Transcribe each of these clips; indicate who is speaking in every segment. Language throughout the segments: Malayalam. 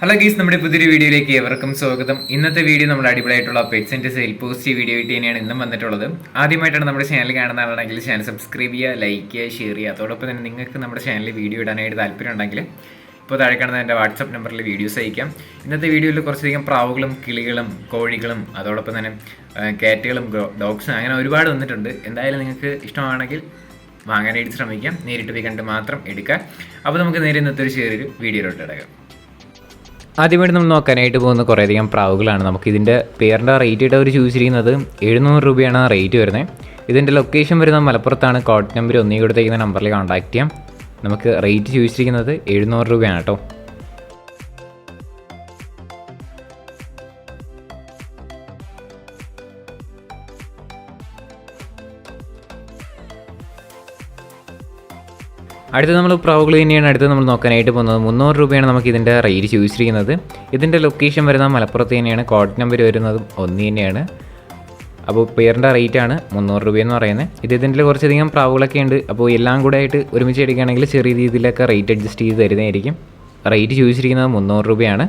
Speaker 1: ഹലോ ഗീസ്, നമ്മുടെ പുതിയൊരു വീഡിയോയിലേക്ക് ഏവർക്കും സ്വാഗതം. ഇന്നത്തെ വീഡിയോ നമ്മുടെ അടിപൊളിയായിട്ടുള്ള പെറ്റ്സിന്റെ സെയിൽ പോസ്റ്റ് വീഡിയോ ആയിട്ട് തന്നെയാണ് ഇന്നും വന്നിട്ടുള്ളത്. ആദ്യമായിട്ടാണ് നമ്മുടെ ചാനൽ കാണുന്ന ആളാണെങ്കിൽ ചാനൽ സബ്സ്ക്രൈബ് ചെയ്യുക, ലൈക്ക് ചെയ്യുക, ഷെയർ ചെയ്യുക. അതോടൊപ്പം തന്നെ നിങ്ങൾക്ക് നമ്മുടെ ചാനലിൽ വീഡിയോ ഇടാനായിട്ട് താല്പര്യം ഉണ്ടെങ്കിൽ ഇപ്പോൾ താഴെ കാണുന്ന എൻ്റെ വാട്സപ്പ് നമ്പറിൽ വീഡിയോസ് അയക്കാം. ഇന്നത്തെ വീഡിയോയിൽ കുറച്ചധികം പ്രാവുകളും കിളികളും കോഴികളും അതോടൊപ്പം തന്നെ കാറ്റുകളും ഡോഗ്സും അങ്ങനെ ഒരുപാട് വന്നിട്ടുണ്ട്. എന്തായാലും നിങ്ങൾക്ക് ഇഷ്ടമാണെങ്കിൽ വാങ്ങാനായിട്ട് ശ്രമിക്കാം. നേരിട്ട് പോയി കണ്ട് മാത്രം എടുക്കുക. അപ്പോൾ നമുക്ക് നേരെ ഇന്നത്തെ ഒരു ചെറിയൊരു വീഡിയോയിലോട്ട് ഇടക്കാം. ആദ്യമായിട്ട് നമ്മൾ നോക്കാനായിട്ട് പോകുന്ന കുറേയധികം പ്രാവുകളാണ്. നമുക്കിതിൻ്റെ പേരിൻ്റെ റേറ്റ് ആയിട്ട് അവർ ചൂസ് ചെയ്യുന്നത് 700 രൂപയാണ് റേറ്റ് വരുന്നത്. ഇതിൻ്റെ ലൊക്കേഷൻ വരുന്നത് മലപ്പുറത്താണ്. കോഡ് നമ്പർ ഒന്നീ കൊടുത്തേക്കുന്ന നമ്പറിൽ കോൺടാക്ട് ചെയ്യാം. നമുക്ക് റേറ്റ് ചൂസ് ചെയ്യുന്നത് 700 രൂപയാണ് കേട്ടോ. അടുത്ത് നമ്മൾ പ്രാവുകൾ തന്നെയാണ് അടുത്ത് നമ്മൾ നോക്കാനായിട്ട് പോകുന്നത്. 300 രൂപയാണ് നമുക്ക് ഇതിൻ്റെ റേറ്റ് ചൂസ് ചെയ്യുന്നത്. ഇതിൻ്റെ ലൊക്കേഷൻ വരുന്നത് മലപ്പുറത്ത് തന്നെയാണ്. കോഡ് നമ്പർ വരുന്നതും ഒന്ന് തന്നെയാണ്. അപ്പോൾ പേരിൻ്റെ റേറ്റാണ് 300 രൂപയെന്ന് പറയുന്നത്. ഇതിൻ്റെ കുറച്ചധികം പ്രാവുകളൊക്കെ ഉണ്ട്. അപ്പോൾ എല്ലാം കൂടെ ആയിട്ട് ഒരുമിച്ച് എടുക്കുകയാണെങ്കിൽ ചെറിയ രീതിയിലൊക്കെ റേറ്റ് അഡ്ജസ്റ്റ് ചെയ്ത് തരുന്നതായിരിക്കും. റേറ്റ് ചൂസ് ചെയ്യുന്നത് 300 രൂപയാണ്.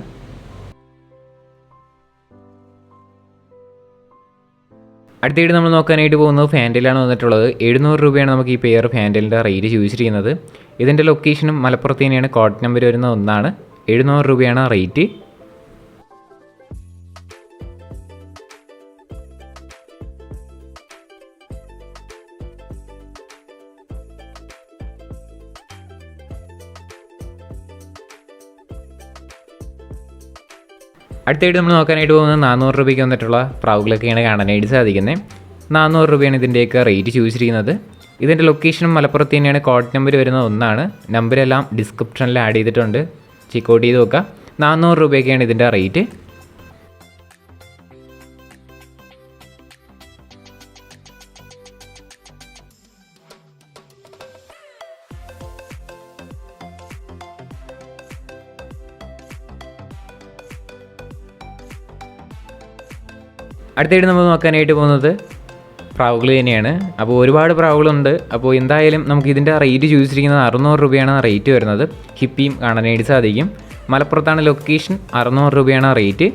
Speaker 1: അടുത്തായിട്ട് നമ്മൾ നോക്കാനായിട്ട് പോകുന്നത് ഫാൻറ്റലാണ് വന്നിട്ടുള്ളത്. 700 രൂപയാണ് നമുക്ക് ഈ പെയർ ഫാൻറ്റലിൻ്റെ റേറ്റ് ചൂസ് ചെയ്യുന്നത്. ഇതിൻ്റെ ലൊക്കേഷനും മലപ്പുറത്ത് തന്നെയാണ്. കോഡ് നമ്പർ വരുന്ന ഒന്നാണ്. 700 രൂപയാണ് റേറ്റ്. അടുത്തായിട്ട് നമ്മൾ നോക്കാനായിട്ട് പോകുന്നത് 400 രൂപയ്ക്ക് വന്നിട്ടുള്ള പ്രാവുകളൊക്കെയാണ് കാണാനായിട്ട് സാധിക്കുന്നത്. 400 രൂപയാണ് ഇതിൻ്റെയൊക്കെ റേറ്റ് ചൂസ് ചെയ്യുന്നത്. ഇതിൻ്റെ ലൊക്കേഷനും മലപ്പുറത്ത് തന്നെയാണ്. കോഡ് നമ്പർ വരുന്നത് ഒന്നാണ്. നമ്പരെല്ലാം ഡിസ്ക്രിപ്ഷനിൽ ആഡ് ചെയ്തിട്ടുണ്ട്. ചെക്കൗട്ട് ചെയ്ത് നോക്കുക. 400 രൂപയൊക്കെയാണ് ഇതിൻ്റെ റേറ്റ്. അടുത്തായിട്ട് നമ്മൾ നോക്കാനായിട്ട് പോകുന്നത് പ്രാവുകൾ തന്നെയാണ്. അപ്പോൾ ഒരുപാട് പ്രാവുകളുണ്ട്. അപ്പോൾ എന്തായാലും നമുക്ക് ഇതിൻ്റെ റേറ്റ് ചൂസ് ചെയ്യുന്നത് 600 രൂപയാണ് റേറ്റ് വരുന്നത്. ഹിപ്പിയും കാണാനായിട്ട് സാധിക്കും. മലപ്പുറത്താണ് ലൊക്കേഷൻ. 600 രൂപയാണ് റേറ്റ്.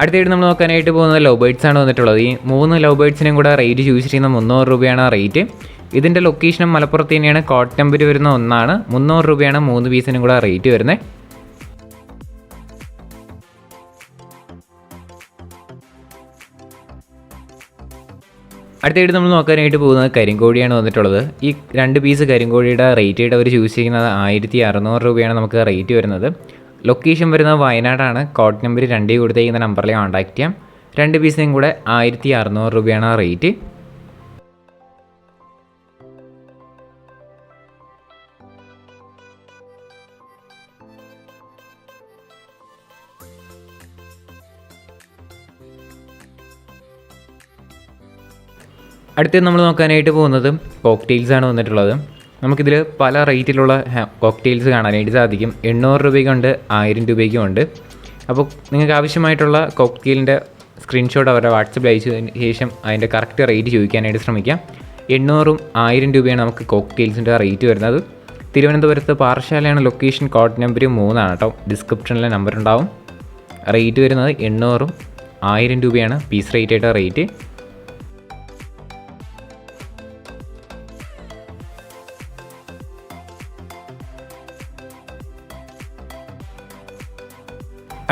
Speaker 1: അടുത്തായിട്ട് നമ്മൾ നോക്കാനായിട്ട് പോകുന്നത് ലവ് ബേർഡ്സ് ആണ് വന്നിട്ടുള്ളത്. ഈ 3 ലവ് ബേർഡ്സിനും കൂടെ റേറ്റ് ചൂസ് ചെയ്യുന്ന 300 രൂപയാണ് റേറ്റ്. ഇതിൻ്റെ ലൊക്കേഷനും മലപ്പുറത്ത് തന്നെയാണ്. കോഡ് നമ്പർ വരുന്ന ഒന്നാണ്. 300 രൂപയാണ് 3 പീസിനും കൂടെ റേറ്റ് വരുന്നത്. അടുത്തായിട്ട് നമ്മൾ നോക്കാനായിട്ട് പോകുന്നത് കരിങ്കോഴിയാണ് വന്നിട്ടുള്ളത്. ഈ 2 പീസ് കരിങ്കോഴിയുടെ റേറ്റ് ആയിട്ട് അവർ ചൂസ് ചെയ്യുന്നത് 1600 രൂപയാണ് നമുക്ക് റേറ്റ് വരുന്നത്. ലൊക്കേഷൻ വരുന്നത് വയനാടാണ്. കോഡ് നമ്പർ 2 കൊടുത്തേക്കുന്ന നമ്പറിൽ കോൺടാക്ട് ചെയ്യാം. 2 പീസിനും കൂടെ 1600 രൂപയാണ് റേറ്റ്. അടുത്ത് നമ്മൾ നോക്കാനായിട്ട് പോകുന്നത് കോക്ടെയിൽസാണ് വന്നിട്ടുള്ളത്. നമുക്കിതിൽ പല റേറ്റിലുള്ള കോക്ടെയിൽസ് കാണാനായിട്ട് സാധിക്കും. 800 രൂപയ്ക്കുണ്ട്, 1000 രൂപയ്ക്കുമുണ്ട്. അപ്പോൾ നിങ്ങൾക്ക് ആവശ്യമായിട്ടുള്ള കോക്ടെയിലിൻ്റെ സ്ക്രീൻഷോട്ട് അവരുടെ വാട്സപ്പിൽ അയച്ചതിന് ശേഷം അതിൻ്റെ കറക്റ്റ് റേറ്റ് ചോദിക്കാനായിട്ട് ശ്രമിക്കാം. 800ഉം 1000 രൂപയാണ് നമുക്ക് കോക്ടെയിൽസിൻ്റെ റേറ്റ് വരുന്നത്. തിരുവനന്തപുരത്ത് പാറശാലയാണ് ലൊക്കേഷൻ. കോഡ് നമ്പർ 3 കേട്ടോ. ഡിസ്ക്രിപ്ഷനിലെ നമ്പർ ഉണ്ടാവും. റേറ്റ് വരുന്നത് 800ഉം 1000 രൂപയാണ് പീസ് റേറ്റ് ആയിട്ട് റേറ്റ്.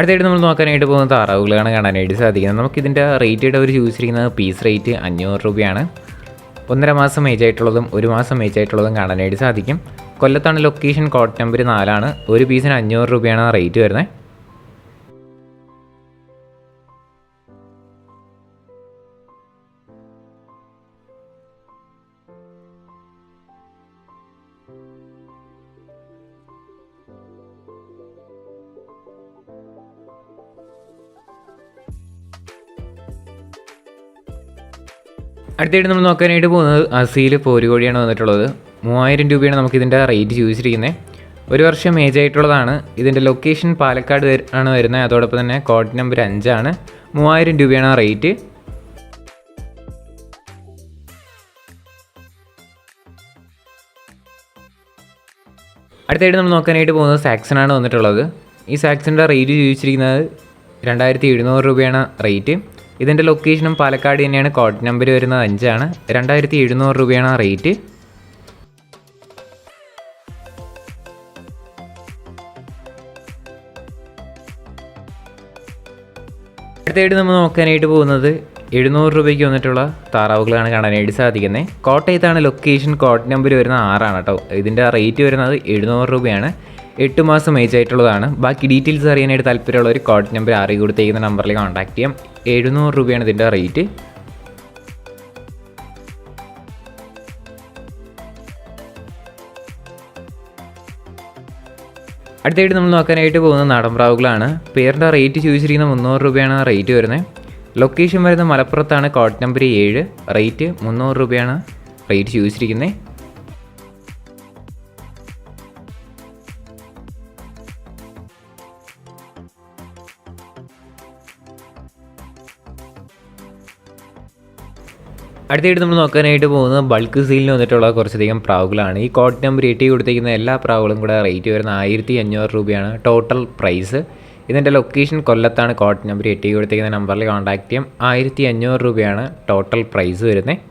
Speaker 1: അടുത്തായിട്ട് നമ്മൾ നോക്കാനായിട്ട് പോകുന്ന താറാവുകളാണ് കാണാനായിട്ട് സാധിക്കുന്നത്. നമുക്കിതിൻ്റെ റേറ്റ് ആയിട്ട് അവർ ചൂസ് ചെയ്യുന്നത് പീസ് റേറ്റ് 500 രൂപയാണ്. 1.5 മാസം ഏജ് ആയിട്ടുള്ളതും 1 മാസം ഏജ് ആയിട്ടുള്ളതും കാണാനായിട്ട് സാധിക്കും. കൊല്ലത്താണ് ലൊക്കേഷൻ. കോഡ് നമ്പർ 4ആണ്. ഒരു പീസിന് 500 രൂപയാണ് റേറ്റ് വരുന്നത്. അടുത്തായിട്ട് നമ്മൾ നോക്കാനായിട്ട് പോകുന്നത് അസീൽ പോരുകോഴിയാണ് വന്നിട്ടുള്ളത്. 3000 രൂപയാണ് നമുക്കിതിൻ്റെ റേറ്റ് ചൂസ് ചെയ്യുന്നത്. 1 വർഷം ഏജ് ആയിട്ടുള്ളതാണ്. ഇതിൻ്റെ ലൊക്കേഷൻ പാലക്കാട് ആണ് വരുന്നത്. അതോടൊപ്പം തന്നെ കോഡ് നമ്പർ 5 ആണ്. 3000 രൂപയാണ് ആ റേറ്റ്. അടുത്തായിട്ട് നമ്മൾ നോക്കാനായിട്ട് പോകുന്നത് സാക്സനാണ് വന്നിട്ടുള്ളത്. ഈ സാക്സണിൻ്റെ റേറ്റ് ചോദിച്ചിരിക്കുന്നത് 2700 രൂപയാണ് റേറ്റ്. ഇതിൻ്റെ ലൊക്കേഷനും പാലക്കാട് തന്നെയാണ്. കോഡ് നമ്പർ വരുന്നത് 5 ആണ്. 2700 രൂപയാണ് റേറ്റ്. അടുത്തായിട്ട് നമ്മൾ നോക്കാനായിട്ട് പോകുന്നത് 700 രൂപയ്ക്ക് വന്നിട്ടുള്ള താറാവുകളാണ് കാണാനായിട്ട് സാധിക്കുന്നത്. കോട്ടയത്താണ് ലൊക്കേഷൻ. കോഡ് നമ്പർ വരുന്നത് 6 ആണ് കേട്ടോ. ഇതിൻ്റെ റേറ്റ് വരുന്നത് 700 രൂപയാണ്. 8 മാസം ഏജ് ആയിട്ടുള്ളതാണ്. ബാക്കി ഡീറ്റെയിൽസ് അറിയാനായിട്ട് താല്പര്യമുള്ള ഒരു കോഡ് നമ്പർ കൊടുത്തേക്കുന്ന നമ്പറിൽ കോൺടാക്ട് ചെയ്യാം. 700 രൂപയാണ് ഇതിൻ്റെ റേറ്റ്. അടുത്തായിട്ട് നമ്മൾ നോക്കാനായിട്ട് പോകുന്നത് നാടൻ പ്രാവുകളാണ്. പേരിൻ്റെ റേറ്റ് ചോദിച്ചിരിക്കുന്നത് 300 രൂപയാണ് റേറ്റ് വരുന്നത്. ലൊക്കേഷൻ വരുന്നത് മലപ്പുറത്താണ്. Code number 7. റേറ്റ് 300 രൂപയാണ് റേറ്റ് ചോദിച്ചിരിക്കുന്നത്. അടുത്തായിട്ട് നമ്മൾ നോക്കാനായിട്ട് പോകുന്നത് ബൾക്ക് സെയിലിന് വന്നിട്ടുള്ള കുറച്ചധികം പ്രാവുകളാണ്. ഈ കോഡ് നമ്പർ 8 കൊടുത്തിരിക്കുന്ന എല്ലാ പ്രാവുകളും കൂടെ റേറ്റ് വരുന്നത് 1500 രൂപയാണ് ടോട്ടൽ പ്രൈസ്. ഇതിൻ്റെ ലൊക്കേഷൻ കൊല്ലത്താണ്. കോഡ് നമ്പർ 8 കൊടുത്തിരിക്കുന്ന നമ്പറിൽ കോൺടാക്ട് ചെയ്യാം. 1500 രൂപയാണ് ടോട്ടൽ പ്രൈസ് വരുന്നത്.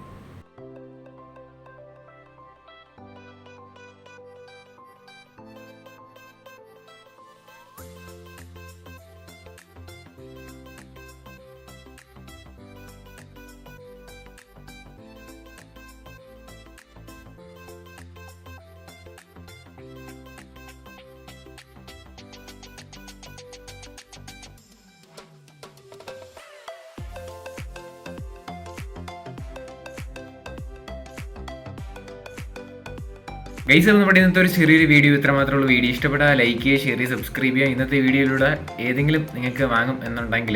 Speaker 2: ഗൈസ്, അപ്പോൾ നമ്മുടെ ഇന്നത്തെ ഒരു ചെറിയൊരു വീഡിയോ ഇത്ര മാത്രമുള്ള വീഡിയോ ഇഷ്ടപ്പെട്ടാൽ ലൈക്ക് ചെയ്യുക, ഷെയർ ചെയ്യുക, സബ്സ്ക്രൈബ് ചെയ്യുക. ഇന്നത്തെ വീഡിയോയിലൂടെ ഏതെങ്കിലും നിങ്ങൾക്ക് വാങ്ങും എന്നുണ്ടെങ്കിൽ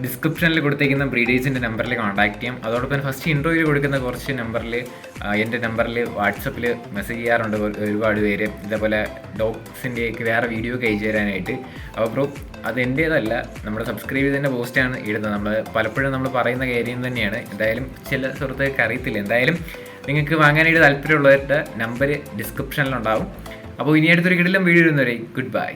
Speaker 2: ഡിസ്ക്രിപ്ഷനിൽ കൊടുത്തേക്കുന്ന ബ്രീഡേഴ്സിൻ്റെ നമ്പറിൽ കോൺടാക്ട് ചെയ്യാം. അതോടൊപ്പം തന്നെ ഫസ്റ്റ് ഇൻട്രോയിൽ കൊടുക്കുന്ന കുറച്ച് നമ്പറിൽ എൻ്റെ നമ്പറിൽ വാട്സപ്പിൽ മെസ്സേജ് ചെയ്യാറുണ്ട് ഒരുപാട് പേര്. ഇതേപോലെ ഡോഗ്സിൻ്റെയൊക്കെ വേറെ വീഡിയോ ഒക്കെ അയച്ചു തരാനായിട്ട്. അപ്പോൾ ബ്രോ, അത് എൻ്റേതല്ല, നമ്മുടെ സബ്സ്ക്രൈബ് ചെയ്തതിൻ്റെ പോസ്റ്റാണ് ഇടുന്നത്. നമ്മൾ പലപ്പോഴും നമ്മൾ പറയുന്ന കാര്യം തന്നെയാണ്. എന്തായാലും ചില സുഹൃത്തുക്കൾക്ക് അറിയത്തില്ല. എന്തായാലും നിങ്ങൾക്ക് വാങ്ങാനായിട്ട് താല്പര്യമുള്ളവരുടെ നമ്പർ ഡിസ്ക്രിപ്ഷനിലുണ്ടാവും. അപ്പോൾ ഇനി അടുത്തൊരു കിടിലം വീഡിയോ വരുന്നവരെ ഗുഡ് ബൈ.